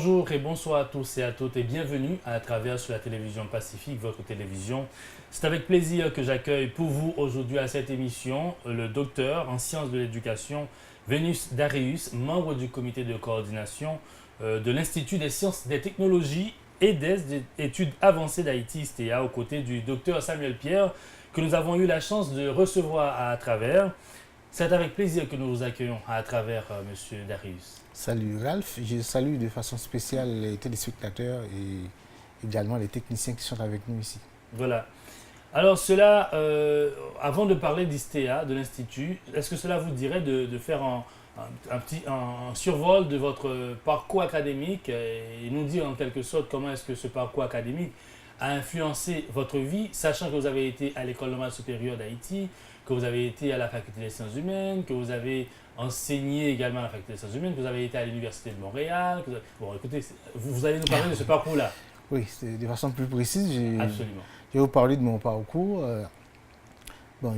Bonjour et bonsoir à tous et à toutes et bienvenue à travers sur la télévision Pacifique, votre télévision. C'est avec plaisir que j'accueille pour vous aujourd'hui à cette émission le docteur en sciences de l'éducation Vénus Darius, membre du comité de coordination de l'Institut des sciences, des technologies et des études avancées d'Haïti, ISTEA, aux côtés du docteur Samuel Pierre, que nous avons eu la chance de recevoir à travers. C'est avec plaisir que nous vous accueillons à travers Monsieur Darius. Salut Ralph, je salue de façon spéciale les téléspectateurs et également les techniciens qui sont avec nous ici. Voilà. Alors cela, avant de parler d'ISTEA, de l'Institut, est-ce que cela vous dirait de faire un survol de votre parcours académique et nous dire en quelque sorte comment est-ce que ce parcours académique a influencé votre vie, sachant que vous avez été à l'École normale supérieure d'Haïti, que vous avez été à la Faculté des sciences humaines, que vous avez enseigné également à la Faculté des sciences humaines, que vous avez été à l'Université de Montréal. Bon, écoutez, vous allez nous parler de ce parcours-là. Oui, de façon plus précise, Absolument. je vais vous parler de mon parcours.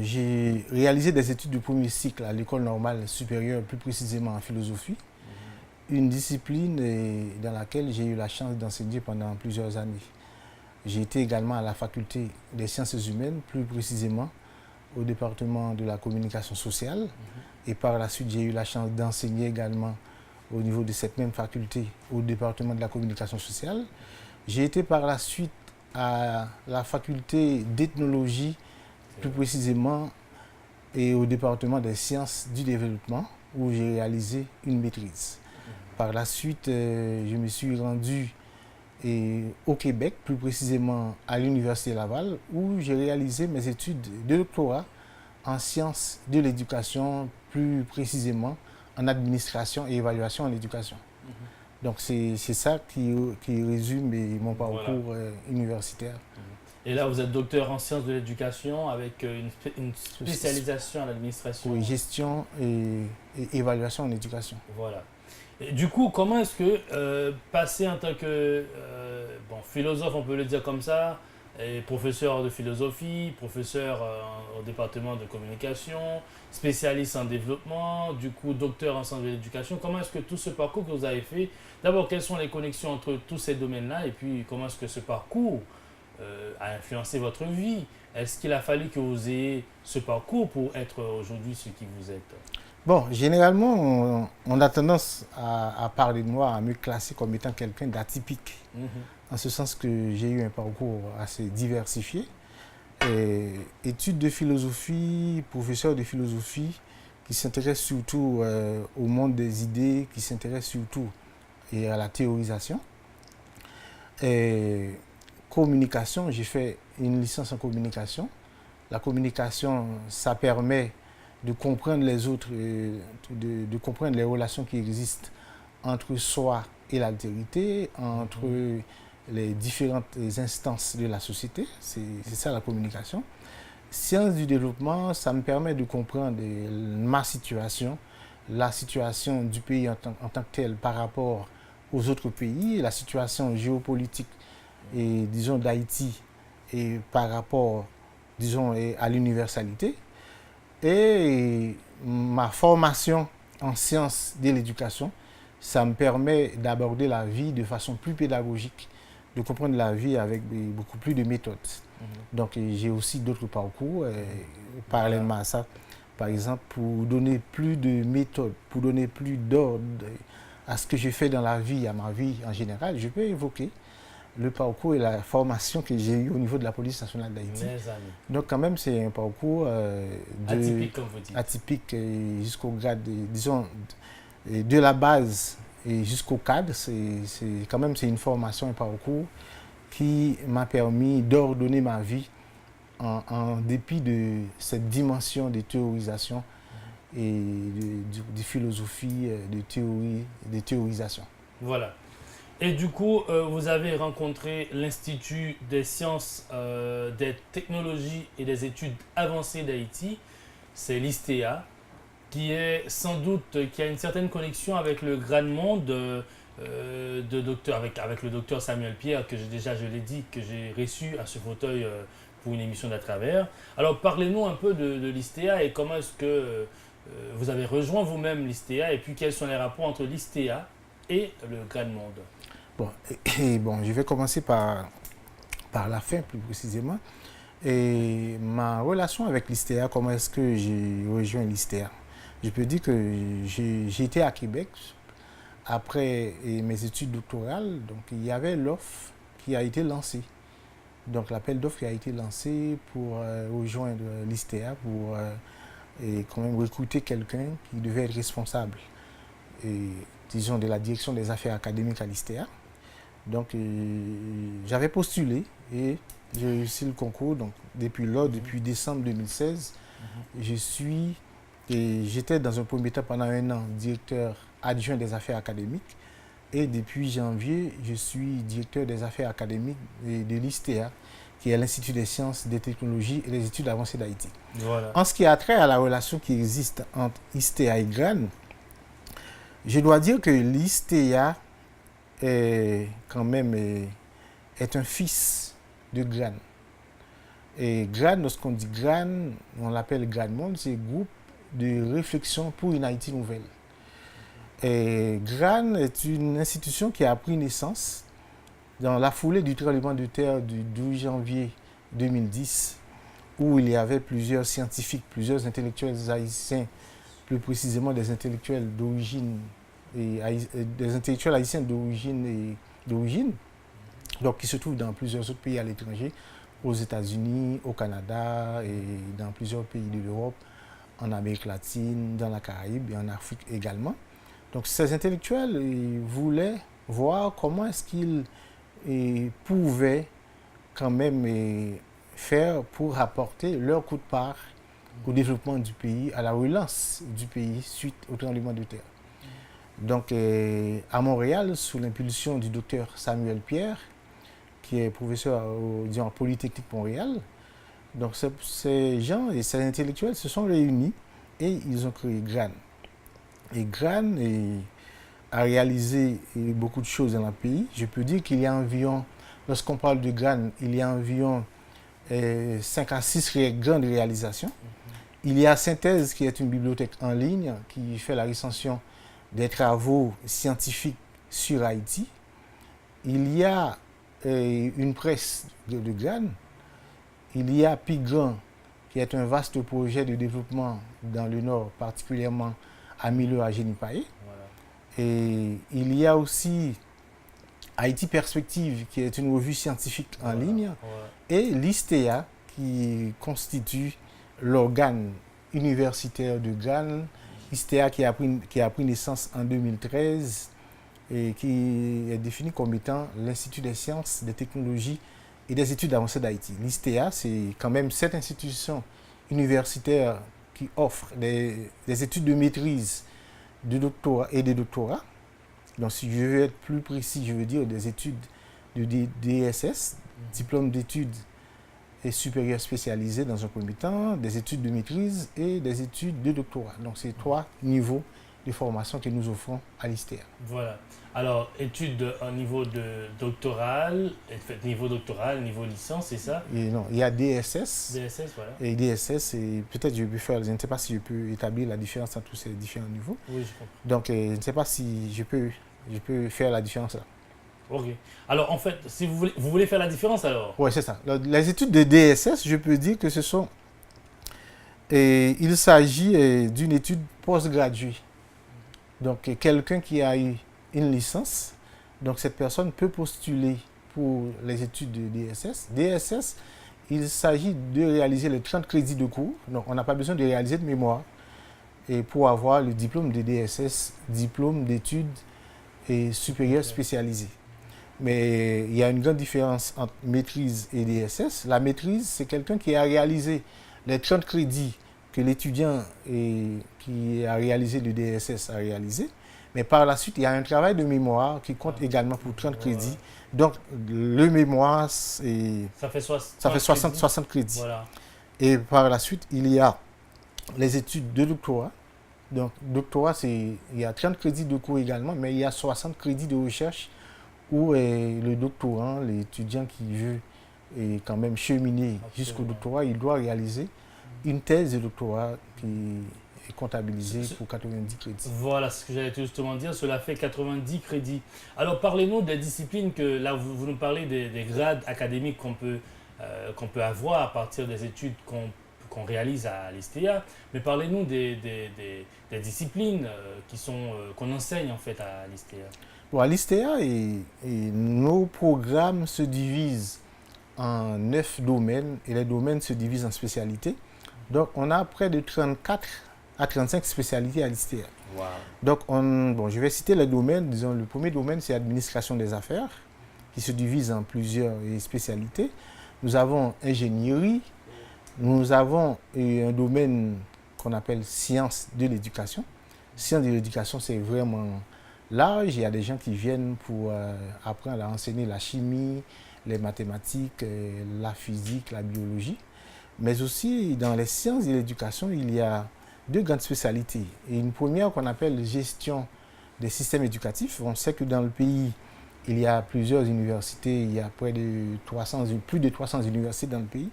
J'ai réalisé des études de premier cycle à l'École normale supérieure, plus précisément en philosophie, une discipline dans laquelle j'ai eu la chance d'enseigner pendant plusieurs années. J'ai été également à la Faculté des sciences humaines, plus précisément au département de la communication sociale. Et par la suite, j'ai eu la chance d'enseigner également au niveau de cette même faculté au département de la communication sociale. J'ai été par la suite à la faculté d'ethnologie, plus précisément, et au département des sciences du développement, où j'ai réalisé une maîtrise. Par la suite, je me suis rendu au Québec, plus précisément à l'Université Laval, où j'ai réalisé mes études de doctorat en sciences de l'éducation, plus précisément en administration et évaluation en éducation. Donc c'est ça qui résume mon parcours universitaire. Et là, vous êtes docteur en sciences de l'éducation avec une spécialisation en administration. Oui, gestion et évaluation en éducation. Voilà. Et du coup, comment est-ce que passer en tant que philosophe, on peut le dire comme ça, et professeur de philosophie, professeur au département de communication, spécialiste en développement, du coup docteur en sciences de l'éducation, comment est-ce que tout ce parcours que vous avez fait, d'abord quelles sont les connexions entre tous ces domaines-là et puis comment est-ce que ce parcours a influencé votre vie? Est-ce qu'il a fallu que vous ayez ce parcours pour être aujourd'hui ce qui vous êtes? Bon, généralement, on a tendance à parler de moi, à me classer comme étant quelqu'un d'atypique. En ce sens que j'ai eu un parcours assez diversifié. Études de philosophie, professeur de philosophie, qui s'intéresse surtout au monde des idées, qui s'intéresse surtout à la théorisation. Communication, j'ai fait une licence en communication. La communication, ça permet de comprendre les autres, de comprendre les relations qui existent entre soi et l'altérité, entre les différentes instances de la société. C'est ça la communication. Sciences du développement, ça me permet de comprendre ma situation, la situation du pays en tant que tel par rapport aux autres pays, la situation géopolitique et disons d'Haïti et par rapport disons à l'universalité. Et ma formation en sciences de l'éducation, ça me permet d'aborder la vie de façon plus pédagogique, de comprendre la vie avec beaucoup plus de méthodes. Donc j'ai aussi d'autres parcours parallèlement à ça. Par exemple, pour donner plus de méthodes, pour donner plus d'ordre à ce que je fais dans la vie, à ma vie en général, je peux évoquer le parcours et la formation que j'ai eu au niveau de la police nationale d'Haïti. Donc quand même, c'est un parcours atypique, comme vous dites. Atypique jusqu'au grade, disons, de la base et jusqu'au cadre. Quand même, c'est une formation, un parcours qui m'a permis d'ordonner ma vie en dépit de cette dimension de théorisation et de philosophie, de théorisation. Voilà. Et du coup, vous avez rencontré l'Institut des sciences, des technologies et des études avancées d'Haïti, c'est l'ISTEA, qui est sans doute, qui a une certaine connexion avec le grand monde de docteur, avec le docteur Samuel Pierre, que je l'ai dit, que j'ai reçu à ce fauteuil pour une émission d'à travers. Alors parlez-nous un peu de l'ISTEA et comment est-ce que vous avez rejoint vous-même l'ISTEA et puis quels sont les rapports entre l'ISTEA et le grand monde. Bon, bon, je vais commencer par la fin plus précisément. Et ma relation avec l'ISTEA, comment est-ce que j'ai rejoint l'ISTEA? Je peux dire que j'ai été à Québec après mes études doctorales. Donc il y avait l'offre qui a été lancée. Donc l'appel d'offres qui a été lancé pour rejoindre l'ISTEA, pour quand même recruter quelqu'un qui devait être responsable, disons, de la direction des affaires académiques à l'ISTEA. Donc j'avais postulé et j'ai réussi le concours. Donc depuis là, depuis décembre 2016, j'étais dans un premier temps pendant 1 an directeur adjoint des affaires académiques. Et depuis janvier, je suis directeur des affaires académiques de l'ISTEA, qui est l'Institut des sciences, des technologies et des études avancées d'Haïti. Voilà. En ce qui a trait à la relation qui existe entre l'ISTEA et GRAN, je dois dire que l'ISTEA est quand même est un fils de GRAN. Et GRAN, lorsqu'on dit GRAN, on l'appelle GRAN Monde, c'est Groupe de réflexion pour une Haïti nouvelle. Et GRAN est une institution qui a pris naissance dans la foulée du tremblement de terre du 12 janvier 2010, où il y avait plusieurs scientifiques, plusieurs intellectuels haïtiens, plus précisément des intellectuels d'origine, des intellectuels haïtiens d'origine, donc qui se trouvent dans plusieurs autres pays à l'étranger, aux États-Unis, au Canada et dans plusieurs pays de l'Europe, en Amérique latine, dans la Caraïbe et en Afrique également. Donc ces intellectuels voulaient voir comment est-ce qu'ils pouvaient quand même faire pour apporter leur coup de part au développement du pays, à la relance du pays suite au tremblement de terre. Donc à Montréal, sous l'impulsion du docteur Samuel Pierre, qui est professeur en Polytechnique Montréal, donc ces gens et ces intellectuels se sont réunis et ils ont créé GRAN. Et GRAN a réalisé beaucoup de choses dans le pays. Je peux dire qu'il y a environ, lorsqu'on parle de GRAN, il y a environ 5 à 6 grandes réalisations. Il y a Synthèse, qui est une bibliothèque en ligne qui fait la recension des travaux scientifiques sur Haïti. Il y a une presse de GRAN. Il y a Pigran, qui est un vaste projet de développement dans le Nord, particulièrement à Mileu, à Génipaé. Voilà. Et il y a aussi Haïti Perspective, qui est une revue scientifique en ligne, et l'ISTEA, qui constitue l'organe universitaire de GRAN, l'ISTEA qui a pris naissance en 2013 et qui est défini comme étant l'Institut des sciences, des technologies et des études avancées d'Haïti. L'ISTEA, c'est quand même cette institution universitaire qui offre des études de maîtrise, de doctorat et de doctorat. Donc, si je veux être plus précis, je veux dire des études de DSS, diplôme d'études et supérieures spécialisées dans un premier temps, des études de maîtrise et des études de doctorat. Donc, c'est 3 niveaux de formation que nous offrons à l'ISTEA. Voilà. Alors, études au niveau de doctoral, niveau licence, c'est ça? Et non, il y a DSS. DSS, voilà. Et DSS, peut-être je peux faire, je ne sais pas si je peux établir la différence entre ces différents niveaux. Oui, je comprends. Donc, je ne sais pas si je peux faire la différence là. Ok. Alors, en fait, si vous voulez faire la différence alors? Oui, c'est ça. Les études de DSS, je peux dire que ce sont... il s'agit d'une étude postgraduée. Donc, quelqu'un qui a eu une licence, donc cette personne peut postuler pour les études de DSS. DSS, il s'agit de réaliser les 30 crédits de cours. Donc, on n'a pas besoin de réaliser de mémoire. Et pour avoir le diplôme de DSS, diplôme d'études supérieures spécialisées. Mais il y a une grande différence entre maîtrise et DSS. La maîtrise, c'est quelqu'un qui a réalisé les 30 crédits que l'étudiant qui a réalisé le DSS a réalisé. Mais par la suite, il y a un travail de mémoire qui compte également pour 30 crédits. Donc, le mémoire, ça fait 60 crédits. Voilà. Et par la suite, il y a les études de doctorat. Donc, doctorat, il y a 30 crédits de cours également, mais il y a 60 crédits de recherche où le doctorant, l'étudiant qui veut quand même cheminer jusqu'au doctorat, il doit réaliser une thèse de doctorat est comptabilisé pour 90 crédits. Voilà ce que j'allais justement dire, cela fait 90 crédits. Alors parlez-nous des disciplines que, là vous nous parlez des grades académiques qu'on peut avoir à partir des études qu'on réalise à l'ISTEA, mais parlez-nous des disciplines qu'on enseigne en fait à l'ISTEA. Bon, à l'ISTEA, nos programmes se divisent en 9 domaines et les domaines se divisent en spécialités. Donc, on a près de 34 à 35 spécialités à l'ISTEA. Wow. Donc, je vais citer les domaines. Disons, le premier domaine, c'est l'administration des affaires, qui se divise en plusieurs spécialités. Nous avons ingénierie. Nous avons un domaine qu'on appelle sciences de l'éducation. Sciences de l'éducation, c'est vraiment large. Il y a des gens qui viennent pour apprendre à enseigner la chimie, les mathématiques, la physique, la biologie. Mais aussi, dans les sciences de l'éducation, il y a 2 grandes spécialités. Et une première qu'on appelle gestion des systèmes éducatifs. On sait que dans le pays, il y a plusieurs universités, il y a plus de 300 universités dans le pays.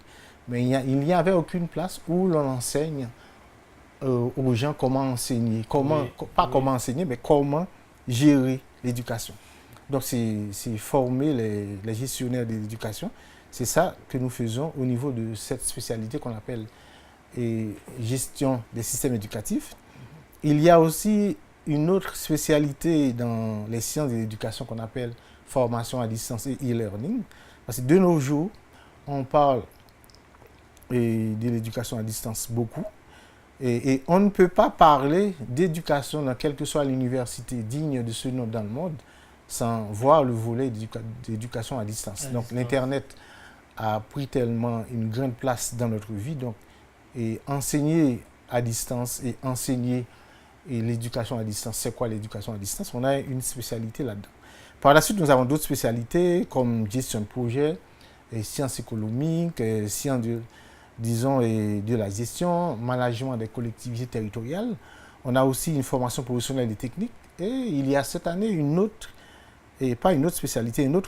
Mais il n'y avait aucune place où l'on enseigne aux gens comment enseigner. Comment enseigner, mais comment gérer l'éducation. Donc, c'est former les gestionnaires de l'éducation. C'est ça que nous faisons au niveau de cette spécialité qu'on appelle gestion des systèmes éducatifs. Il y a aussi une autre spécialité dans les sciences de l'éducation qu'on appelle formation à distance et e-learning. Parce que de nos jours, on parle de l'éducation à distance beaucoup. Et on ne peut pas parler d'éducation dans quelle que soit l'université digne de ce nom dans le monde sans voir le volet d'éducation à distance. Donc l'Internet a pris tellement une grande place dans notre vie. Donc, enseigner à distance et enseigner l'éducation à distance, c'est quoi l'éducation à distance? On a une spécialité là-dedans. Par la suite, nous avons d'autres spécialités comme gestion de projet, sciences économiques, sciences de la gestion, management des collectivités territoriales. On a aussi une formation professionnelle et technique. Et il y a cette année un autre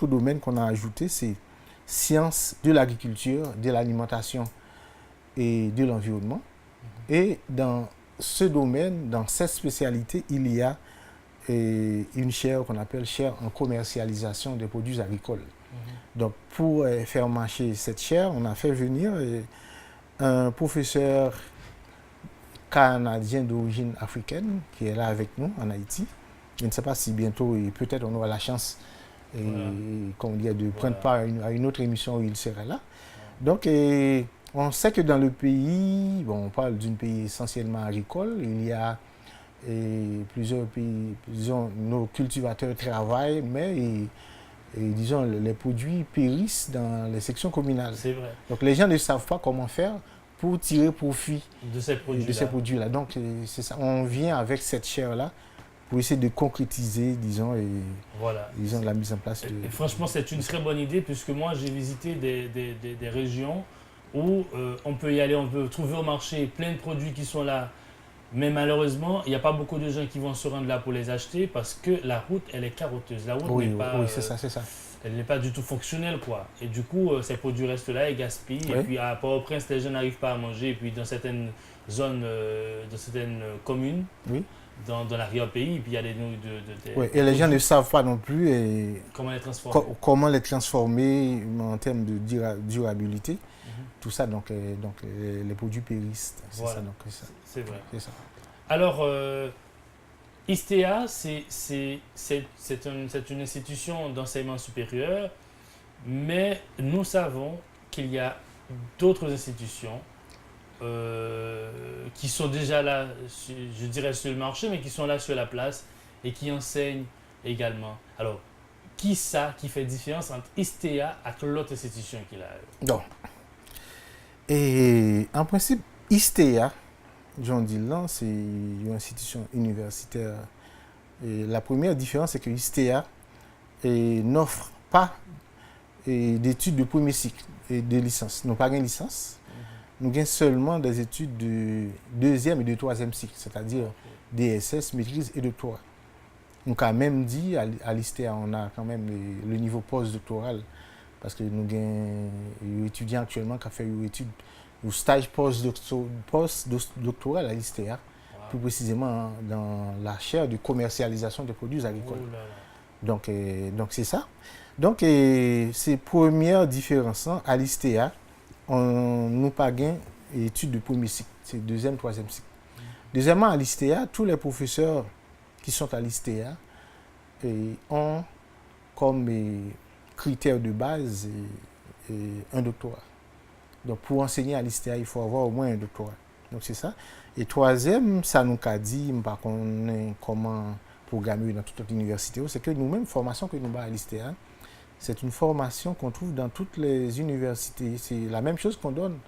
domaine qu'on a ajouté, c'est sciences de l'agriculture, de l'alimentation et de l'environnement. Et dans ce domaine, dans cette spécialité, il y a une chaire qu'on appelle chaire en commercialisation des produits agricoles. Donc, pour faire marcher cette chaire, on a fait venir un professeur canadien d'origine africaine qui est là avec nous en Haïti. Je ne sais pas si bientôt, peut-être on aura la chance de prendre part à une autre émission où il sera là. Donc, on sait que dans le pays, on parle d'un pays essentiellement agricole, il y a plusieurs pays, disons, nos cultivateurs travaillent, mais disons, les produits périssent dans les sections communales. C'est vrai. Donc, les gens ne savent pas comment faire pour tirer profit de ces produits-là. Donc, c'est ça. On vient avec cette chaire-là pour essayer de concrétiser, disons, la mise en place. Et franchement, c'est une très bonne idée, puisque moi, j'ai visité des régions où on peut y aller, on peut trouver au marché plein de produits qui sont là. Mais malheureusement, il n'y a pas beaucoup de gens qui vont se rendre là pour les acheter parce que la route, elle est carotteuse. La route n'est pas, c'est ça. Elle n'est pas du tout fonctionnelle, quoi. Et du coup, ces produits restent là et gaspillent. Oui. Et puis, à Port-au-Prince, les gens n'arrivent pas à manger. Et puis, dans certaines zones, dans certaines communes, dans l'arrière-pays, puis il y a des et les gens ne savent pas non plus comment les transformer. Les transformer en termes de durabilité. Tout ça, donc les produits périssent. C'est ça. C'est vrai. C'est ça. Alors, ISTEA, c'est une institution d'enseignement supérieur, mais nous savons qu'il y a d'autres institutions qui sont déjà là, je dirais sur le marché, mais qui sont là sur la place et qui enseignent également. Alors, qui fait différence entre ISTEA et l'autre institution qu'il a? Donc, et en principe, ISTEA, John Dillon, c'est une institution universitaire. Et la première différence, c'est que ISTEA n'offre pas d'études de premier cycle et de licence. Nous n'avons pas de licence. Nous avons seulement des études de deuxième et de troisième cycle, c'est-à-dire DSS, maîtrise et doctorat. Nous avons même dit à l'ISTEA, on a quand même le niveau post-doctoral, parce que nous avons des étudiants actuellement qui ont fait une étude ou stage post-doctoral à l'ISTEA. plus précisément dans la chaire de commercialisation des produits agricoles. Oh là là. Donc c'est ça. Donc, ces premières différences, à l'ISTEA, on nous pas gain études de premier cycle, c'est deuxième, troisième cycle. Deuxièmement, à l'ISTEA, tous les professeurs qui sont à l'ISTEA ont comme critère de base un doctorat. Donc, pour enseigner à l'ISTEA, il faut avoir au moins un doctorat. Donc, c'est ça. Et troisième, ça nous a dit, par contre, comment programmer dans toute notre université, c'est que nous-mêmes, formation que nous avons à l'ISTEA, c'est une formation qu'on trouve dans toutes les universités. C'est la même chose qu'on donne,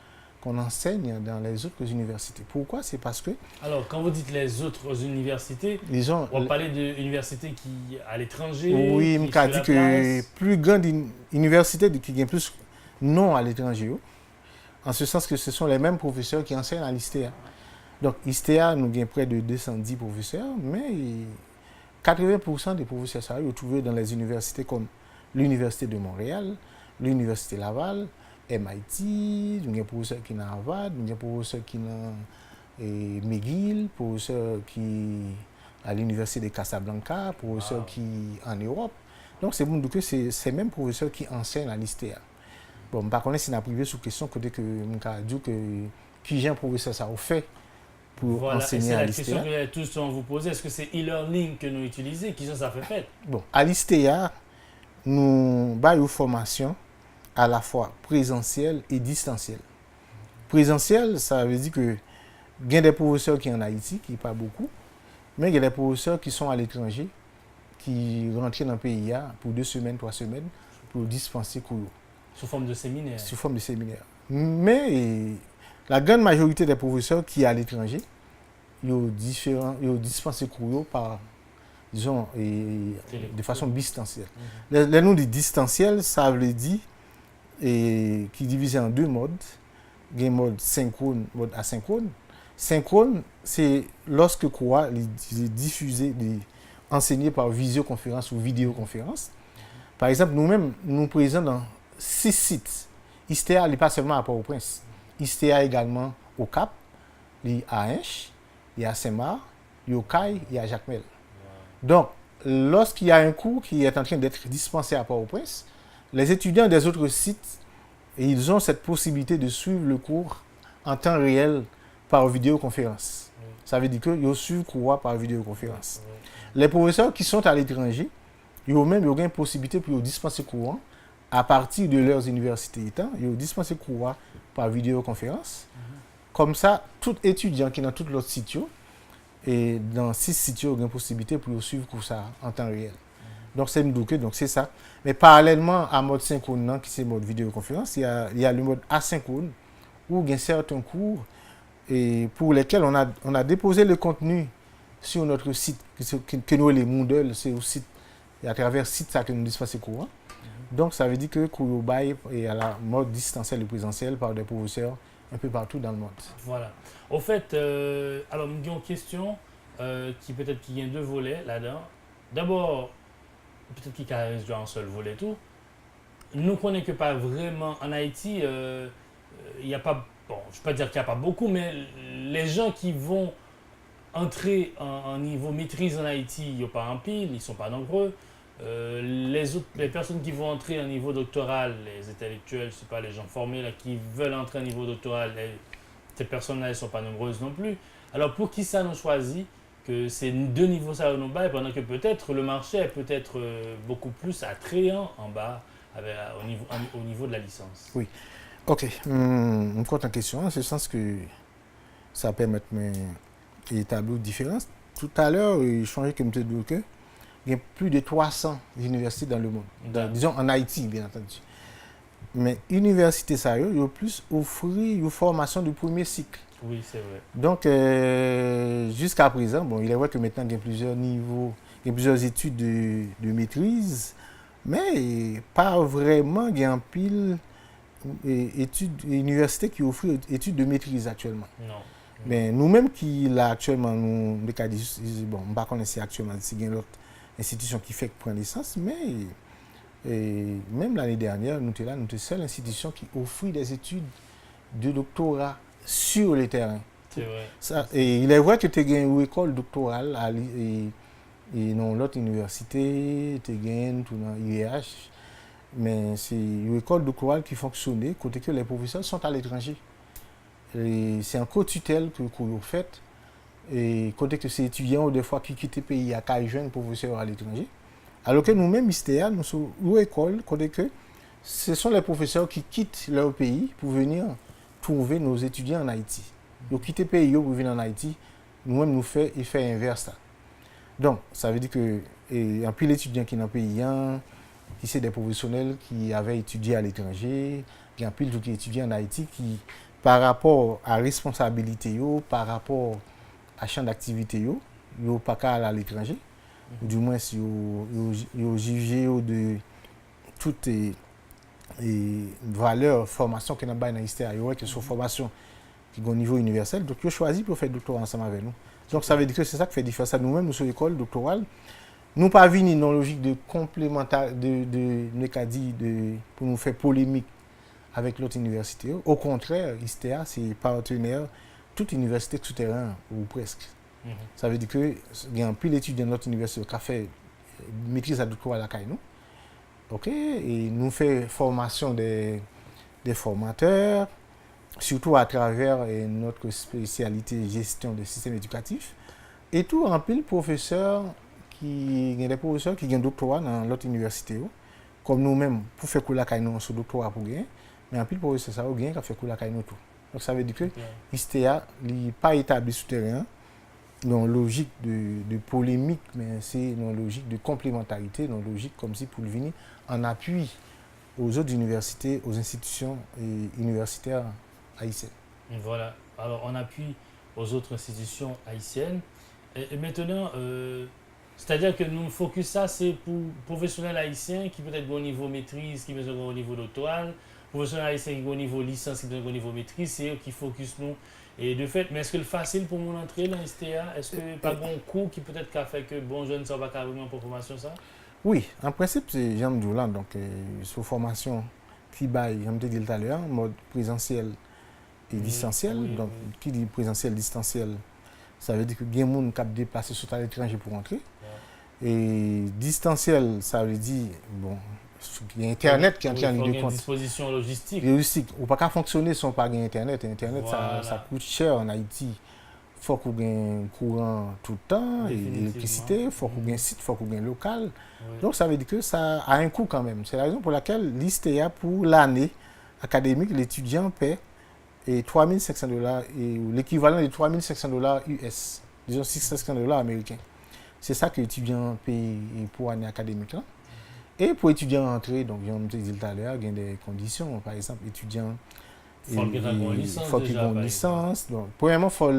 qu'on enseigne dans les autres universités. Pourquoi? C'est parce que... Alors, quand vous dites les autres universités, disons, on va parler d'universités qui à l'étranger. Oui, je me dit que plus grande université qui gagne plus non à l'étranger. En ce sens que ce sont les mêmes professeurs qui enseignent à l'ISTEA. Donc, l'ISTEA, nous avons près de 210 professeurs, mais 80% des professeurs sont retrouvés dans les universités comme l'Université de Montréal, l'Université Laval, MIT, nous avons des professeurs qui sont à Harvard, nous avons des professeurs qui sont à McGill, professeurs qui à l'Université de Casablanca, professeurs qui en Europe. Donc, c'est bon que c'est ces mêmes professeurs qui enseignent à l'ISTEA. Bon, par contre, si on a privé sous question, côté que je dis que qui j'ai un professeur ça a fait pour enseigner à l'ISTEA. C'est la question que j'allais tous vous poser. Est-ce que c'est e-learning que nous utilisons? Qui ça fait? Bon, à l'ISTEA, nous avons une formation à la fois présentielle et distancielle. Présentielle, ça veut dire que il y a des professeurs qui sont en Haïti, qui pas beaucoup, mais il y a des professeurs qui sont à l'étranger, qui rentrent dans le pays pour 2 semaines, 3 semaines, pour dispenser cours. Sous forme de séminaire. Sous forme de séminaire. Mais la grande majorité des professeurs qui sont à l'étranger, ils ont dispensé cours par, disons, de façon distancielle. Les noms de distanciel, ça veut dire qui divisé en 2 modes. Il y a un mode synchrone, mode asynchrone. Synchrone, c'est lorsque le cours est diffusé, enseigné par visioconférence ou vidéoconférence. Par exemple, nous-mêmes, nous présents dans 6 sites. ISTEA n'est pas seulement à Port-au-Prince. ISTEA également au Cap, à Hinche, à Saint-Marc, au Caille et à Jacmel. Donc, lorsqu'il y a un cours qui est en train d'être dispensé à Port-au-Prince, les étudiants des autres sites, ils ont cette possibilité de suivre le cours en temps réel par vidéoconférence. Ça veut dire qu'ils suivent le cours par vidéoconférence. Les professeurs qui sont à l'étranger, ils ont même une possibilité pour dispenser le cours à partir de leurs universités. Ils ont dispensé le cours par vidéoconférence. Comme ça, tout étudiant qui est dans tout l'autre site, et dans 6 sites, il y a une possibilité pour suivre le cours en temps réel. Donc, c'est ça. Mais parallèlement à mode synchrone, qui c'est mode vidéoconférence, il y a le mode asynchrone, où il y a certains cours et pour lesquels on a déposé le contenu sur notre site, que nous, les Moodle, c'est au site, et à travers le site ça que nous dispensons cours. Donc, ça veut dire que le cours est à la mode distanciel et présentiel par des professeurs un peu partout dans le monde. Voilà. Au fait, alors, nous avons une question qui peut-être qu'il y a 2 volets là-dedans. D'abord, peut-être qu'il caresse un seul volet tout. Nous ne connaissons que pas vraiment en Haïti. Il n'y a pas, bon, je ne vais pas dire qu'il n'y a pas beaucoup, mais les gens qui vont entrer en niveau maîtrise en Haïti, il n'y a pas un pile, ils ne sont pas nombreux. Les personnes qui vont entrer en niveau doctoral, les intellectuels, je sais pas, les gens formés là, qui veulent entrer en niveau doctoral, ces personnes-là, elles ne sont pas nombreuses non plus. Alors, pour qui ça nous choisit que c'est 2 niveaux ça nous bas, pendant que peut-être le marché est peut-être beaucoup plus attrayant en bas au niveau de la licence. Oui. Ok. On compte en question, en ce sens que ça permet des tableaux différents. Tout à l'heure, je changeais comme tu dis que il y a plus de 300 universités dans le monde. Disons en Haïti, bien entendu. Mais l'université, ça, il y a plus offrir une formation de premier cycle. Oui, c'est vrai. Donc, jusqu'à présent, bon, il est vrai que maintenant, il y a plusieurs niveaux, il y a plusieurs études de maîtrise, mais pas vraiment, il y a un pile universités qui offrent études de maîtrise actuellement. Non. Mais nous-mêmes qui, là, actuellement, bon, je ne sais pas si actuellement, il y a l'autre institution qui fait prendre licence, mais même l'année dernière, nous étions la seule institution qui offrit des études de doctorat sur le terrain. C'est vrai. Et il est vrai que tu as une école doctorale et dans l'autre université, tu as gagné tout dans l'IEH, mais c'est une école doctorale qui fonctionnait côté que les professeurs sont à l'étranger. C'est un co-tutelle que vous faites, et côté que ces étudiants, des fois, qui quittent le pays à 4 jeunes professeurs à l'étranger. Alors que nous-mêmes, ISTEA, nous sommes une école, côté que ce sont les professeurs qui quittent leur pays pour venir trouver nos étudiants en Haïti. Ils quittent le pays pour venir en Haïti, nous-mêmes, nous faisons l'effet inverse. Donc, ça veut dire que un peu d'étudiants qui sont dans le pays, qui sont des professionnels qui avaient étudié à l'étranger, il y a un peu qui étudient en Haïti qui, par rapport à la responsabilité, par rapport à champ d'activité, ils n'ont pas qu'à aller à l'étranger. Ou du moins, si ils jugé de toutes les valeurs, formation qui sont dans l'ISTEA, que sont formation qui est au niveau universel. Donc, ils ont choisi pour faire doctorat ensemble avec nous. Donc, ça veut dire que c'est ça qui fait différence. Nous-mêmes, nous sommes l'école doctorale. Nous ne pas venir dans la logique de complémentaire, pour nous faire polémique avec l'autre université. Au contraire, ISTEA, c'est partenaire, toute université souterraine, ou presque. Ça veut dire qu'il y a un pile d'étudiants de notre université qui a fait maîtrise à doctorat à la CAI, nous. OK? Et nous faisons formation des formateurs, surtout à travers notre spécialité gestion des systèmes éducatifs. Et tout en pile professeurs il y a des professeurs qui ont un doctorat dans l'autre université, comme nous-mêmes, pour faire couler la CAI, nous, ce doctorat pour gagner. Mais en pile professeurs, ça a qui fait couler la CAI, nous tout. Donc ça veut dire que l'ISTEA n'est pas établi souterrain dans une logique de polémique, mais c'est dans une logique de complémentarité, dans une logique comme si pour venir en appui aux autres universités, aux institutions universitaires haïtiennes. Voilà, alors en appui aux autres institutions haïtiennes. Et maintenant, c'est-à-dire que nous focus ça, c'est pour professionnels haïtiens qui peut-être au niveau maîtrise, qui peut-être au niveau doctoral, professionnels haïtiens qui au niveau licence, qui peut-être au niveau maîtrise, c'est eux qui focus nous. Et de fait, mais est-ce que le facile pour mon entrée dans l'ISTEA, est-ce que pas bon cours qui peut-être qu'a fait que bon jeune ne soit pas carrément pour formation ça? Oui, en principe, c'est Jean Doulan, donc sur formation qui baille, comme je dit tout à l'heure, mode présentiel et distanciel. Oui, Donc, qui dit présentiel, distanciel, ça veut dire que il y a des gens qui ont déplacé sur l'étranger pour entrer. Ouais. Et distanciel, ça veut dire, bon, il y a Internet qui entre en ligne de compte. Disposition logistique. Logistique. On ne peut pas fonctionner sans pas Internet. Internet, voilà. ça coûte cher en Haïti. Il faut qu'on ait un courant tout le temps, l'électricité, il faut qu'on ait un site, il faut qu'on ait un local. Oui. Donc ça veut dire que ça a un coût quand même. C'est la raison pour laquelle l'ISTEA, pour l'année académique, l'étudiant paie $3,500 et l'équivalent de $3,500 US, disons $600 américains. C'est ça que l'étudiant paye pour l'année académique là. Et pour étudiants entrer, donc on dit tout à l'heure, il y a des conditions. Par exemple, étudiants, il faut qu'ils aient une licence. Donc, premièrement, il faut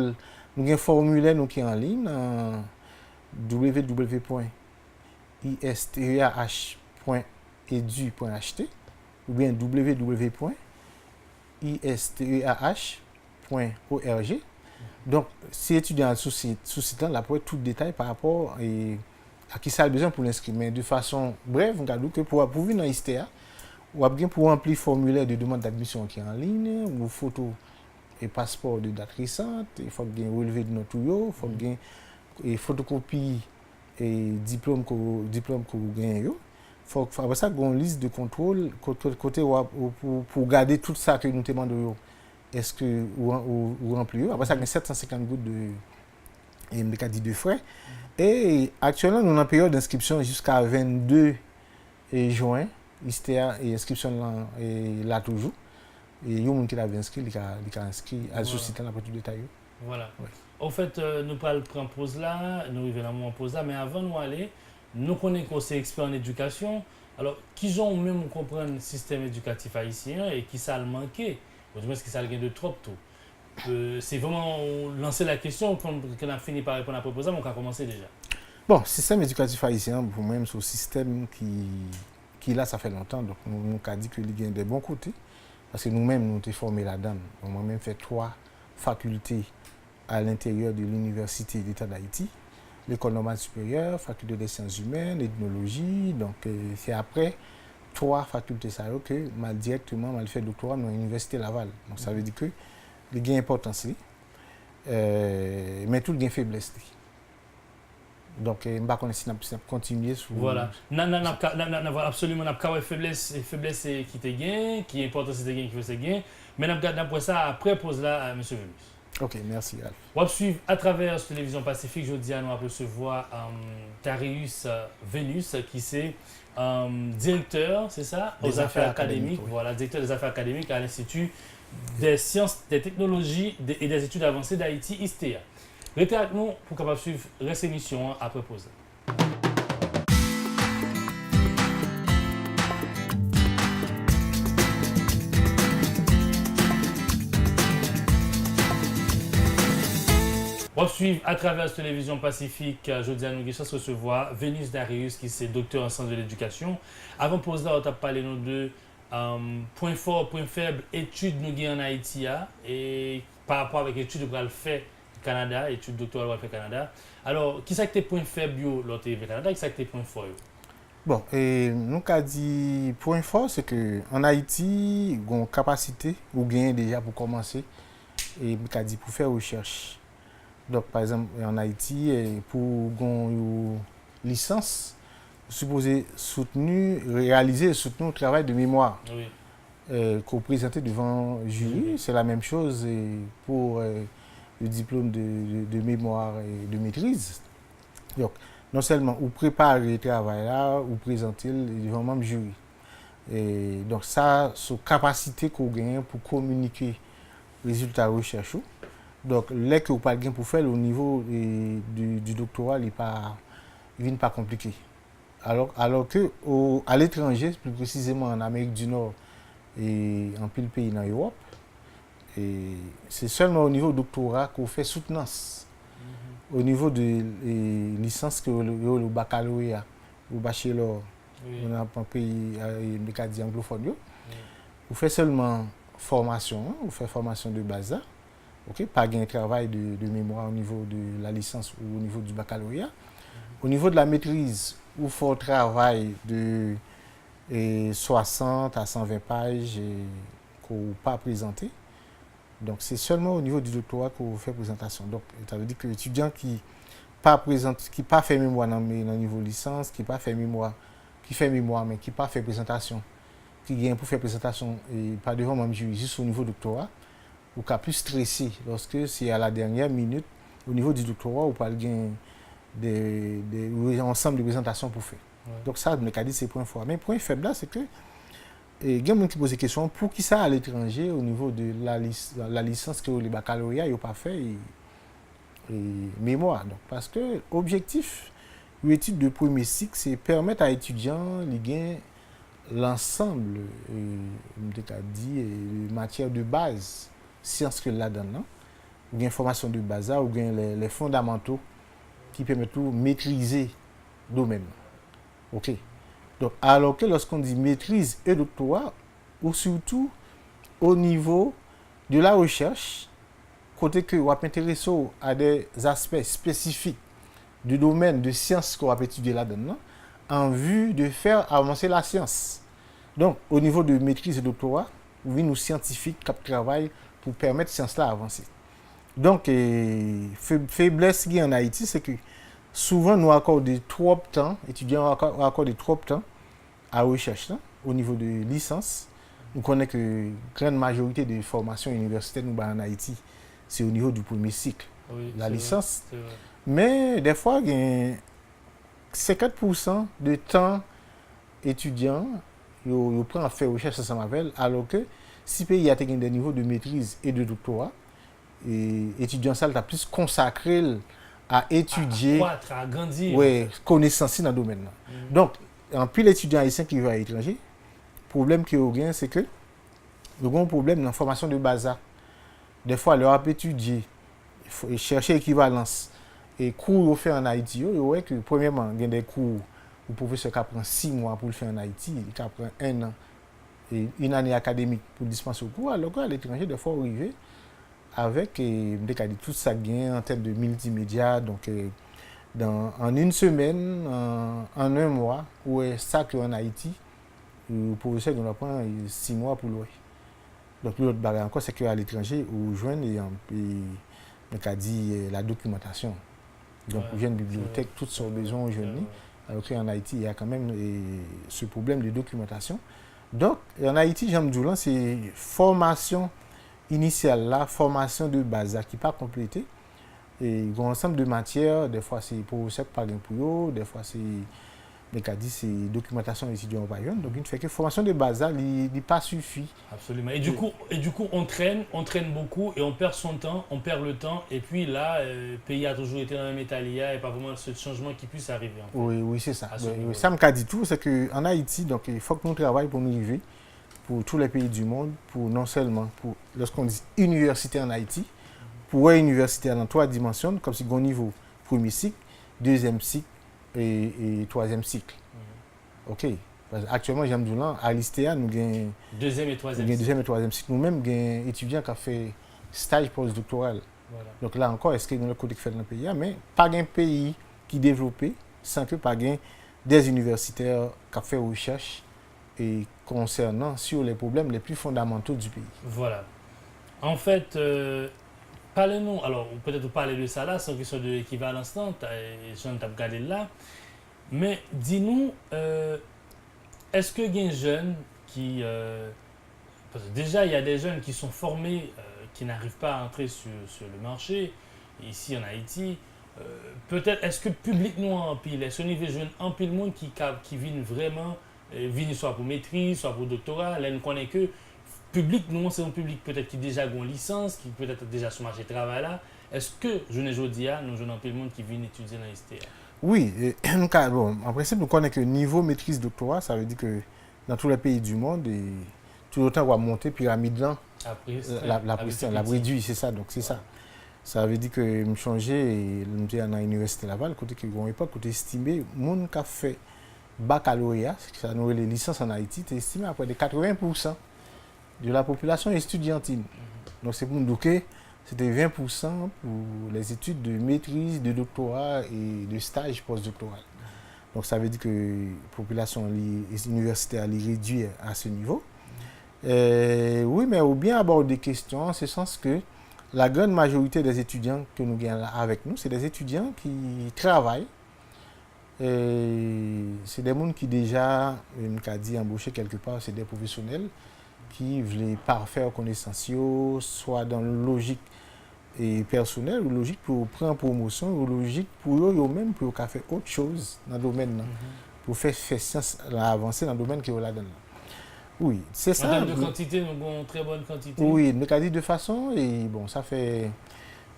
nous avons un formulaire qui est en ligne www.isteah.edu.ht ou bien www.isteah.org. Donc, si l'étudiant a sous site là, pour tout détail par rapport à qui ça a besoin pour l'inscrire. Mais de façon brève, on que pour venir dans l'ISTEA, ou bien pour remplir le formulaire de demande d'admission qui est en ligne, ou photo et passeport de date récente, il faut qu'il y ait un relevé de notre il faut qu'il y ait une photocopie et diplôme que vous gagnez. Après ça, il y a une liste de contrôle côté pour garder tout ça que nous demandons. Est-ce que vous remplir? Après ça, il y a 750 gouttes de frais. Et actuellement, nous sommes en période d'inscription jusqu'à 22 juin. ISTEA et inscription là toujours. Et il y a des gens qui l'avaient inscrit, qui a inscrit à ce site là pour tout détail. Voilà. Ouais. En fait, nous parlons de pause là, nous arrivons à pause là, mais avant de nous aller, nous connaissons qu'on est expert en éducation. Alors, qui ont même comprendre le système éducatif haïtien et qui ça le manquait, ou du moins ce qui ça le gagne de trop tôt. C'est vraiment lancer la question qu'on a fini par répondre à la proposition, mais on a commencé déjà. Bon, le système éducatif haïtien, pour moi, c'est un système qui là, ça fait longtemps. Donc, nous avons dit qu'il y a des bons côtés. Parce que nous-mêmes, nous avons formé là-dedans. On a même fait 3 facultés à l'intérieur de l'Université d'État d'Haïti. L'école normale supérieure, faculté des sciences humaines, l'ethnologie. Donc, c'est après 3 facultés ça que directement, je fait doctorat dans l'Université Laval. Donc, ça veut dire que les gains importants, Mais tout gain faiblesse. Donc, je ne sais pas si on continuer sur... Voilà. Voilà, absolument, on a pas faiblesse qui te gain, qui est important c'est gain qui fait se gain. Mais on regarde après ça, après pause là, M. Vénus. Ok, merci. Alf. On va suivre à travers la télévision Pacifique. Je dis à nous recevoir Darius Vénus, qui c'est directeur, c'est ça, aux affaires académiques. Oui. Voilà, directeur des affaires académiques à l'Institut des sciences, des technologies et des études avancées d'Haïti, ISTEA. Restez avec nous pour capable suivre cette émission après pause. On va suivre à travers la télévision Pacifique. Je dis à nous de recevoir Vénus Darius, qui est docteur en sciences de l'éducation. Avant de poser là, on a parlé de points forts, points faibles, études nous en Haïti et par rapport avec études que nous fait au Canada, études doctorales fait au Canada. Alors, qui sont tes points faibles l'autre au Canada, qui sont tes points forts? Bon, et nous avons dit point fort, c'est qu'en Haïti, on a une capacité ou gain déjà pour commencer et dit pour faire recherche. Donc, par exemple, en Haïti, pour une licence, vous supposez réaliser et soutenir le travail de mémoire qu'on présente devant le jury. C'est la même chose pour le diplôme de mémoire et de maîtrise. Donc, non seulement vous préparez le travail là, vous présentez devant le même jury. Et donc, ça, c'est la capacité qu'on gagne pour communiquer les résultats de recherche. Donc, les que vous parlez pour faire au niveau du doctorat, il n'est pas compliqué. Alors que à l'étranger, plus précisément en Amérique du Nord et en pile pays dans l'Europe, c'est seulement au niveau du doctorat qu'on fait soutenance. Au niveau de licence, que le baccalauréat, le bachelor, on a un pays anglophone, vous faites seulement formation, vous faites formation de base. Okay, pas un travail de mémoire au niveau de la licence ou au niveau du baccalauréat. Au niveau de la maîtrise, il faut un travail de 60 à 120 pages qu'on n'a pas présenté. Donc, c'est seulement au niveau du doctorat qu'on fait présentation. Donc, ça veut dire que l'étudiant qui pas fait mémoire dans le niveau licence, qui pas fait mémoire, mais qui pas fait présentation, qui vient pour faire présentation et pas devant même jury, juste au niveau doctorat, ou qu'à plus stressé lorsque c'est à la dernière minute au niveau du doctorat ou pas le ensemble de présentations pour faire. Ouais. Donc ça, je me dit c'est point fort. Mais point faible là, c'est que il y a des gens qui posent des questions pour qui ça à l'étranger au niveau de la licence que les baccalauréats n'ont pas fait et mémoire. Donc, parce que l'objectif de l'étude de premier cycle, c'est permettre à l'étudiant de gagner l'ensemble de matières de base. Sciences que là-dedans, ou bien formation de base, ou bien les fondamentaux qui permettent de maîtriser le domaine. Ok. Donc, alors que lorsqu'on dit maîtrise et doctorat, ou surtout au niveau de la recherche, côté que vous intéressé à des aspects spécifiques du domaine de sciences qu'on va étudier là-dedans, en vue de faire avancer la science. Donc, au niveau de maîtrise et doctorat, oui, nous scientifiques qui travaillent pour permettre cette science-là avancer. Donc, faiblesse qui est en Haïti, c'est que souvent nous accordons trop de temps, étudiants accordent trop de temps à la recherche au niveau de licence. Nous connaissons que la grande majorité des formations universitaires nous en Haïti, c'est au niveau du premier cycle, la licence. Mais des fois, il y a 50% de temps étudiant, ils prennent à faire recherche ensemble avec, alors que si le pays a des niveaux de maîtrise et de doctorat, et étudiant ça, il a plus consacré à étudier, à grandir, connaissances dans le domaine. Donc, en plus l'étudiant haïtien qui va à l'étranger, le problème qu'il y a, c'est que il y a un problème dans la formation de base. Des fois, leur étudier, il faut chercher équivalence. Et cours qu'on fait en Haïti, vous voyez que premièrement, il y a des cours où le professeur qui prend 6 mois pour le faire en Haïti, il prend 1 an. Et une année académique pour dispenser au cours, alors qu'à l'étranger, des fois, on arrive avec tout ça gain en termes de multimédia. Donc, en une semaine, en 1 mois, ou ça qu'en Haïti, le professeur doit prendre 6 mois pour l'ouer. Donc, l'autre barrière encore, c'est qu'à l'étranger, on joue donc a dit la documentation. Donc, il y a une bibliothèque, toutes sortes de besoins aujourd'hui. Alors qu'en Haïti, il y a quand même ce problème de documentation. Donc, en Haïti, j'aime dire, c'est formation initiale, là, formation de base qui n'est pas complétée. Et il y a un ensemble de matières, des fois c'est pour ça par pour eux, des fois c'est c'est documentation étudiant par exemple. Donc il fait que formation de base il n'est pas suffit. Absolument. Et du coup on traîne beaucoup et on perd son temps, on perd le temps et puis là le pays a toujours été dans le même état, il n'y a pas vraiment ce changement qui puisse arriver. En fait. Oui, c'est ça. Ça me dit tout, c'est qu'en Haïti, donc il faut que nous travaillions pour nous arriver pour tous les pays du monde, pour non seulement pour lorsqu'on dit université en Haïti. Pour une université dans 3 dimensions, comme si on niveau premier cycle, deuxième cycle et troisième cycle. OK. Parce actuellement, j'aime dire à l'ISTEA, nous avons deuxième et troisième cycle. Nous-mêmes, nous avons étudiants qui ont fait stage postdoctoral. Voilà. Donc là encore, est-ce que nous avons le côté qui fait dans le pays, mais pas un pays qui est développé sans que pas des universitaires qui ont fait recherche et concernant sur les problèmes les plus fondamentaux du pays. Voilà. En fait, parlez-nous, alors peut-être parler de ça là, sans question de l'équivalence, Jean t'a regardé là, mais dis-nous, est-ce que y a un jeune qui... parce que déjà, il y a des jeunes qui sont formés, qui n'arrivent pas à entrer sur le marché, ici en Haïti, peut-être, est-ce que le public nous en pile, est-ce qu'on est jeune en pile monde qui viennent vraiment, viennent soit pour maîtrise, soit pour doctorat, là, nous connaît que public, nous, c'est un public peut-être qui déjà a une licence, qui peut-être déjà sur le marché de travail là. Est-ce que, je ne dis pas, nous, jeunes en pile monde qui viennent étudier dans l'ISTEA? Oui, bon, en principe, nous connaissons que niveau maîtrise doctorat, ça veut dire que dans tous les pays du monde, et tout le temps, on va monter pyramide là. La réduit, c'est ça. Donc, c'est ça. Ça veut dire que je changeais et nous sommes dans l'université Laval, côté qui est époque, côté estimé, le monde qui a fait baccalauréat, ça nous les licences en Haïti, c'est estimé à près de 80% de la population estudiantine. Donc, c'est pour nous dire que c'était 20% pour les études de maîtrise, de doctorat et de stage postdoctoral. Donc, ça veut dire que la population universitaire est réduite à ce niveau. Oui, mais ou bien aborder des questions, en ce sens que la grande majorité des étudiants que nous avons avec nous, c'est des étudiants qui travaillent. C'est des gens qui déjà, embauchés quelque part, c'est des professionnels qui veulent parfaire connaissance, soit dans la logique personnelle, ou logique pour prendre promotion, ou logique pour eux-mêmes, pour faire autre chose dans le domaine, pour faire science avancer dans le domaine qui est là-dedans. Oui, c'est ça. En termes de quantité, nous avons une très bonne quantité. Oui, mais qu'a dit de façon, et bon, ça fait...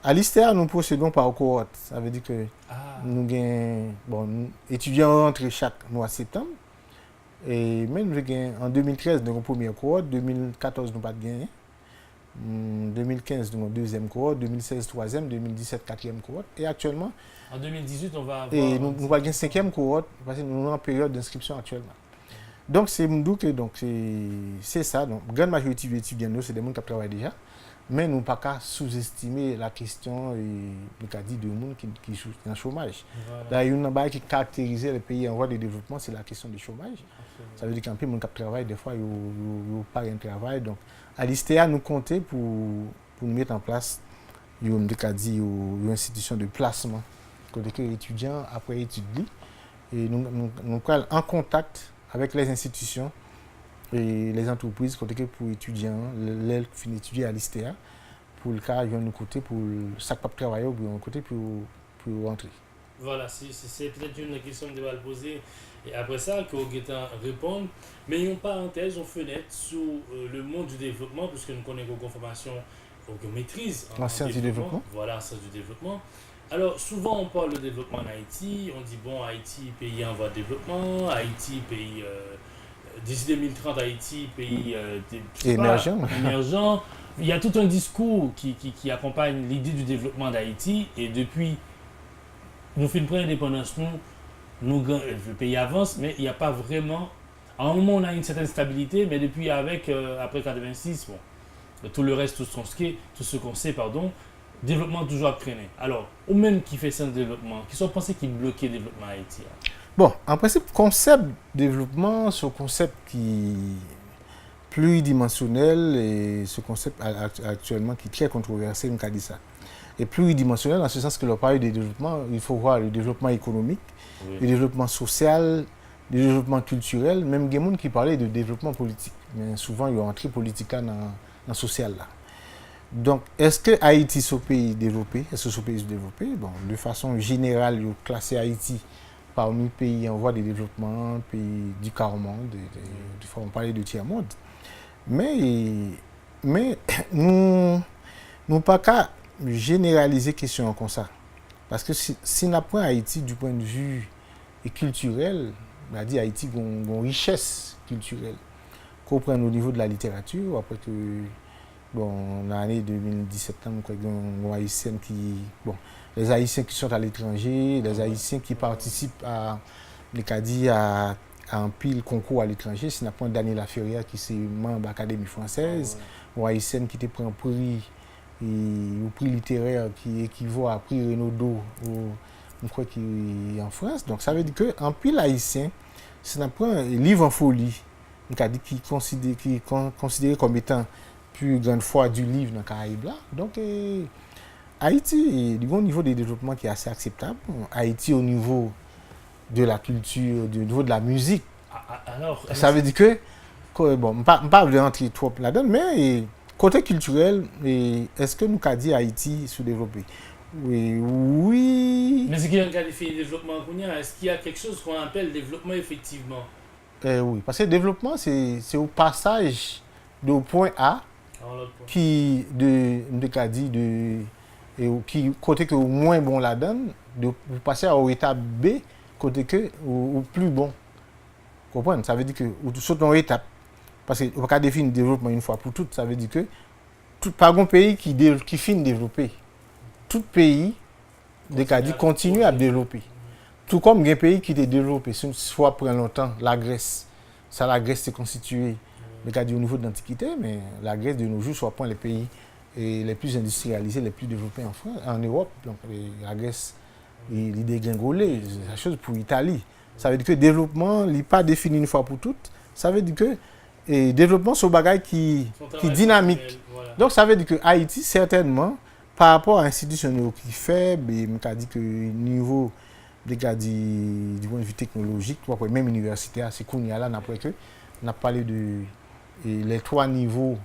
À l'ISTEA, nous procédons par cohorte. Ça veut dire que nous avons, bon, étudiants rentrent chaque mois de septembre. Et même en 2013, nous avons une première cohorte, 2014, nous n'avons pas de gagné. 2015, nous avons une deuxième cohorte, 2016, troisième, 2017, quatrième cohorte. Et actuellement... En 2018, on va avoir... Et nous avons une cinquième cohorte, parce que nous sommes en période d'inscription actuellement. Donc, c'est ça. Donc, la grande majorité des étudiants, c'est des gens qui travaillent déjà. Mais nous ne pouvons pas sous-estimer la question de gens qui sont dans le chômage. Voilà. Il y a une chose qui caractérise les pays en voie de développement, c'est la question du chômage. Absolument. Ça veut dire qu'un peu, les gens qui travaillent, des fois, ils n'ont pas un travail. Donc, à l'ISTEA, nous comptons pour nous mettre en place une institution de placement. Quand les étudiants, après étudier, et nous sommes en contact avec les institutions et les entreprises pour étudiants, les qui finissent d'étudier à l'ISTEA, pour le cas, ils viennent nous côté pour chaque pas de travail, ils viennent côté pour rentrer. Voilà, c'est peut-être une question que je vais poser. Et après ça, que vous répondre. Mais il y a une parenthèse, une fenêtre sur le monde du développement, puisque nous connaissons vos conformations, vos maîtrises en sciences du développement. Voilà, en sciences du développement. Alors, souvent, on parle de développement en Haïti. On dit, bon, Haïti, pays en voie de développement. Haïti, pays... d'ici 2030, Haïti, pays émergent. Il y a tout un discours qui accompagne l'idée du développement d'Haïti. Et depuis, nous faisons une première indépendance, le pays avance, mais il n'y a pas vraiment... À un moment, on a une certaine stabilité, mais depuis, après 86, bon, tout le reste, tout ce qu'on sait, développement toujours à traîner. Alors, ou même qui fait ça de développement, qui sont pensés qui bloquaient le développement à Haïti. Bon, en principe, concept développement, c'est un concept qui est pluridimensionnel, et ce concept actuellement qui est très controversé, on a dit ça. Et pluridimensionnel, en ce sens que l'on parle de développement, il faut voir le développement économique, le développement social, le développement culturel, même il y a des gens qui parlaient de développement politique. Mais souvent, il y a un entrée politique là dans le social. Là. Donc, est-ce que Haïti est un pays développé? Est-ce que c'est un pays développé? Bon, de façon générale, il y a classé Haïti parmi les pays en voie de développement, pays du quart-monde, on parlait de tiers-monde. Mais nous n'avons pas qu'à généraliser la question comme ça. Parce que si on apprend Haïti du point de vue culturel, on a dit Haïti a une richesse culturelle. Qu'on prenne au niveau de la littérature, après que, bon, l'année 2017, les Haïtiens qui sont à l'étranger, les Haïtiens qui participent à un pile concours à l'étranger, si on apprend Daniela Ferrière qui est membre de l'Académie française, ou Haïtienne qui te prend un prix, un prix littéraire qui équivaut à prix Renaudot, je crois qu'il est en France. Donc ça veut dire qu'un pile haïtien, si on apprend un livre en folie, qui est considéré comme étant plus grande foi du livre dans le Caraïbe là. Donc Haïti, du bon niveau de développement qui est assez acceptable. Haïti au niveau de la culture, au niveau de la musique. Alors, ça veut dire que, bon, je ne vais pas rentrer trop là-dedans, mais côté culturel, est-ce que nous avons dit Haïti sous-développé? Oui. Mais ce qui est qualifié de développement, est-ce qu'il y a quelque chose qu'on appelle développement effectivement? Oui, parce que le développement, c'est au passage du point A qui, qui côté que au moins bon la donne, de passer à l'étape B, côté que au plus bon. Vous comprenez? Ça veut dire que vous sautez en étape. Parce qu'on ne peut pas définir le développement une fois pour toutes. Ça veut dire que pas un pays qui finit de développer. Tout pays continue à développer. Tout comme il y a un pays qui est développé, soit prend longtemps, la Grèce. Ça, la Grèce s'est constituée au niveau de l'Antiquité, mais la Grèce de nos jours soit point les pays les plus industrialisés, les plus développés en Europe. Donc la Grèce, il dégringolé. C'est la chose pour l'Italie. Ça veut dire que le développement n'est pas défini une fois pour toutes. Ça veut dire que le développement, c'est un bagage qui est dynamique. Voilà. Donc ça veut dire que Haïti, certainement, par rapport à l'institution qui est faible, et on dit que niveau du point de vue technologique, même universitaire, c'est qu'on y a là, on a parlé de les 3 niveaux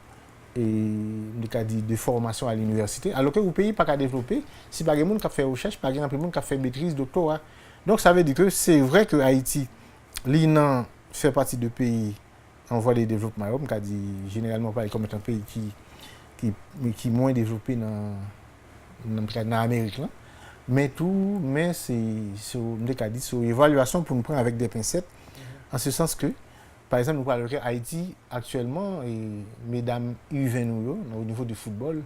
de formation à l'université. Alors que le pays n'a pas qu'à développer, si par exemple, on a fait recherche, par exemple, on a fait maîtrise, doctorat. Donc ça veut dire que c'est vrai que Haïti, l'INAN fait partie de pays en voie de développement. On a dit généralement pas comme un pays qui est moins développé dans l'Amérique. Mais c'est une évaluation pour nous prendre avec des pincettes, en ce sens que, par exemple, nous parlons Haïti actuellement, et mesdames U20 au niveau du football,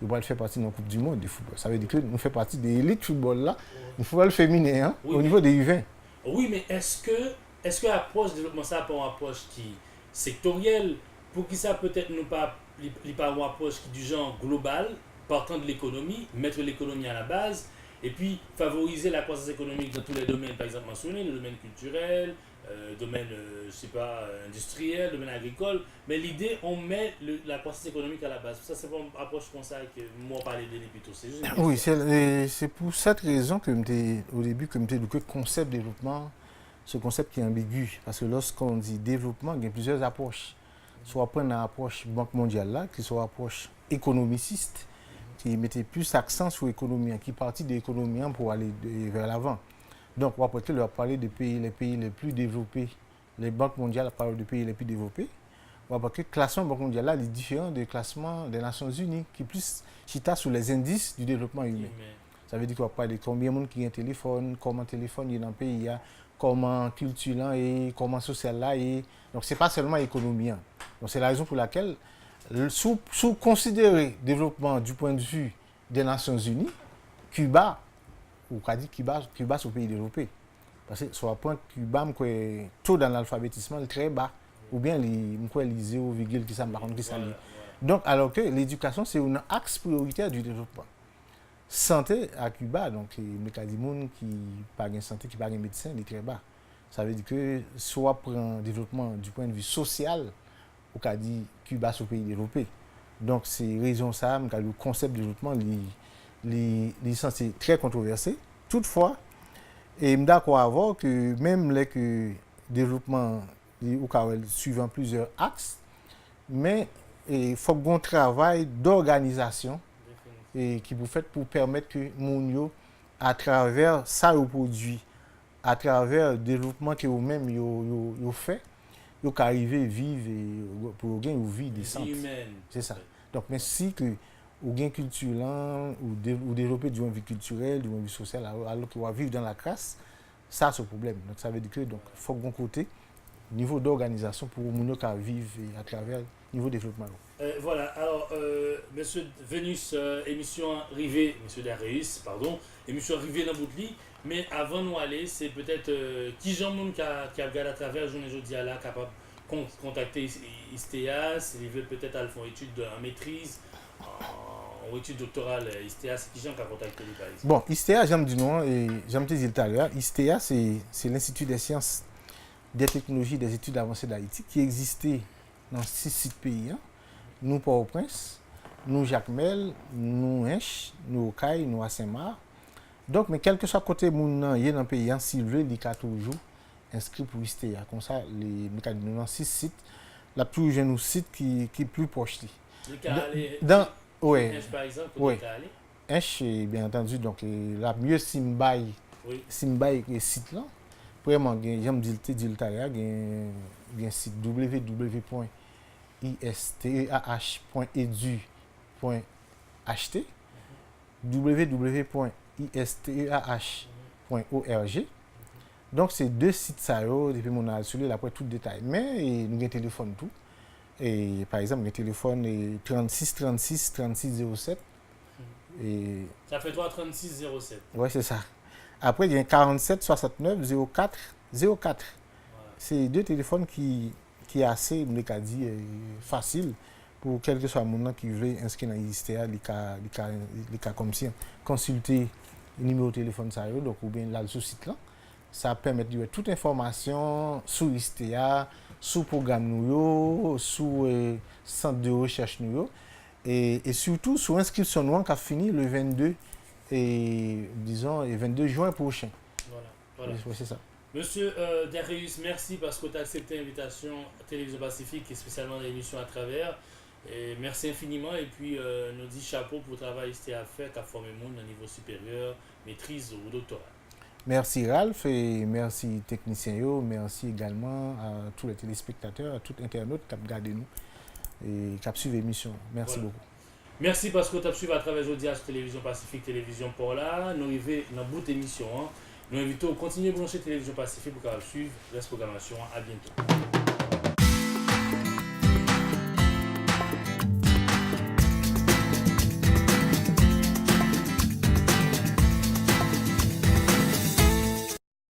nous allons faire partie de la Coupe du Monde du football. Ça veut dire que nous faisons partie de l'élite football là, du football féminin, au niveau des U20. Oui, mais est-ce que l'approche de développement, ça pas une approche qui est sectorielle, pour qui ça peut-être nous pas une approche qui du genre global, partant de l'économie, mettre l'économie à la base, et puis favoriser la croissance économique dans tous les domaines, par exemple mentionné, le domaine culturel, domaine, industriel, domaine agricole, mais l'idée, on met la croissance économique à la base. Ça, c'est pas une approche comme ça que moi, on parlait de plutôt. Oui, c'est pour cette raison que au début, que je dit que le concept de développement, ce concept qui est ambigu, parce que lorsqu'on dit développement, il y a plusieurs approches. Soit prendre l'approche Banque mondiale, là, qui soit l'approche économiciste, qui mettait plus accent sur l'économie, qui partit de l'économie pour aller vers l'avant. Donc, on va parler des pays, les pays les plus développés. Les banques mondiales parlent des pays les plus développés. On va que le classement Banque mondiale là, est différent du classement des Nations Unies, qui est plus chita sur les indices du développement humain. Ça veut dire qu'on va parler de combien de monde qui a un téléphone, comment téléphone il y a dans le pays, comment culture là et comment social là est. Donc, ce n'est pas seulement l'économie. Donc, c'est la raison pour laquelle, sous considérer le développement du point de vue des Nations Unies, Cuba, ou qu'a dit Cuba c'est un pays développé. Parce que sur le point Cuba, le taux d'analphabétisme est très bas. Ou bien les 0, qui ça Donc, alors que l'éducation, c'est un axe prioritaire du développement. Santé à Cuba, donc le cas du monde qui n'a pas de santé, qui n'a pas de médecin, il est très bas. Ça veut dire que soit pour un développement du point de vue social, au cas dit Cuba sur pays développé. Donc c'est raison ça, le concept de développement c'est très controversé. Toutefois, et je suis d'accord avec que même les que développement au cas suivant plusieurs axes, mais il faut qu'on travail d'organisation et qui vous fait pour permettre que moun à travers ça au produit, à travers le développement que vous-même vous fait, vous arriver à vivre pour gagner une vie décente. C'est ça. Donc merci que ou gain culturel ou développer du vie culturelle, du vie sociale alors qu'on va vivre dans la classe, ça c'est le problème. Donc ça veut dire que donc faut qu'on côté niveau d'organisation pour moun ka vivre à travers niveau développement. Voilà, alors, monsieur Vénus, émission arrivée, monsieur Darius, pardon, émission arrivée dans Boutli, mais avant de nous aller, c'est peut-être qui Jean Moun qui a regardé à travers la journée aujourd'hui là, capable de contacter ISTEAS, il veut peut-être aller faire une étude en maîtrise, en étude doctorale, ISTEAS, qui Jean qui a contacté les pays. Bon, ISTEAS, j'aime du nom, et j'aime te dire tout à l'heure, ISTEAS, c'est l'Institut des sciences, des technologies, des études avancées d'Haïti, qui existait dans 6 sites pays. Nous Port-au-Prince, nous Jacmel, nous Hinch, nous Okaï, nous à Saint-Marc. Donc, mais quel que soit côté moun y dans le pays, s'il veut, il y a toujours inscrit pour ISTEA. Comme ça, nous avons 6 sites. La plus jeune site qui est plus proche. Oui. Par exemple, oui. Hinch, bien entendu, donc la mieux Simbaï, Simbaï est site là. Vraiment, j'aime dire tout à l'heure, il y a un site www.isteah.edu.ht www.isteah.org. Donc, c'est 2 sites ça depuis mon âge sur après tout détail. Mais nous avons un téléphone tout. Et par exemple, le téléphone 36 36 36 07. Et ça fait 3 36 07. Oui, c'est ça. Après, il y a 47 69 04 04. Voilà. C'est 2 téléphones qui est assez, facile pour quel que soit le monde qui veut inscrire dans l'ISTEA, il comme si consulter le numéro de téléphone ça donc ou bien là sur site là. Ça permet de toute information sur l'ISTEA, sur le programme nous, sur le centre de recherche nous et surtout sur l'inscription qui a fini le 22 et disons le 22 juin prochain. Voilà. C'est ça. Monsieur Darius, merci parce que tu as accepté l'invitation à Télévision Pacifique et spécialement dans l'émission à travers. Et merci infiniment et puis nous dit chapeau pour le travail que tu as fait, qui a formé le monde à niveau supérieur, maîtrise ou doctorat. Merci Ralph et merci technicien merci également à tous les téléspectateurs, à tout internaute qui a regardé nous et qui a suivi l'émission. Merci beaucoup. Merci parce que tu as suivi à travers aujourd'hui à Télévision Pacifique, Télévision pour là. Nous arrivons dans le bout de l'émission. Nous invitons à continuer à brancher Télévision Pacifique pour suivre la programmation. À bientôt.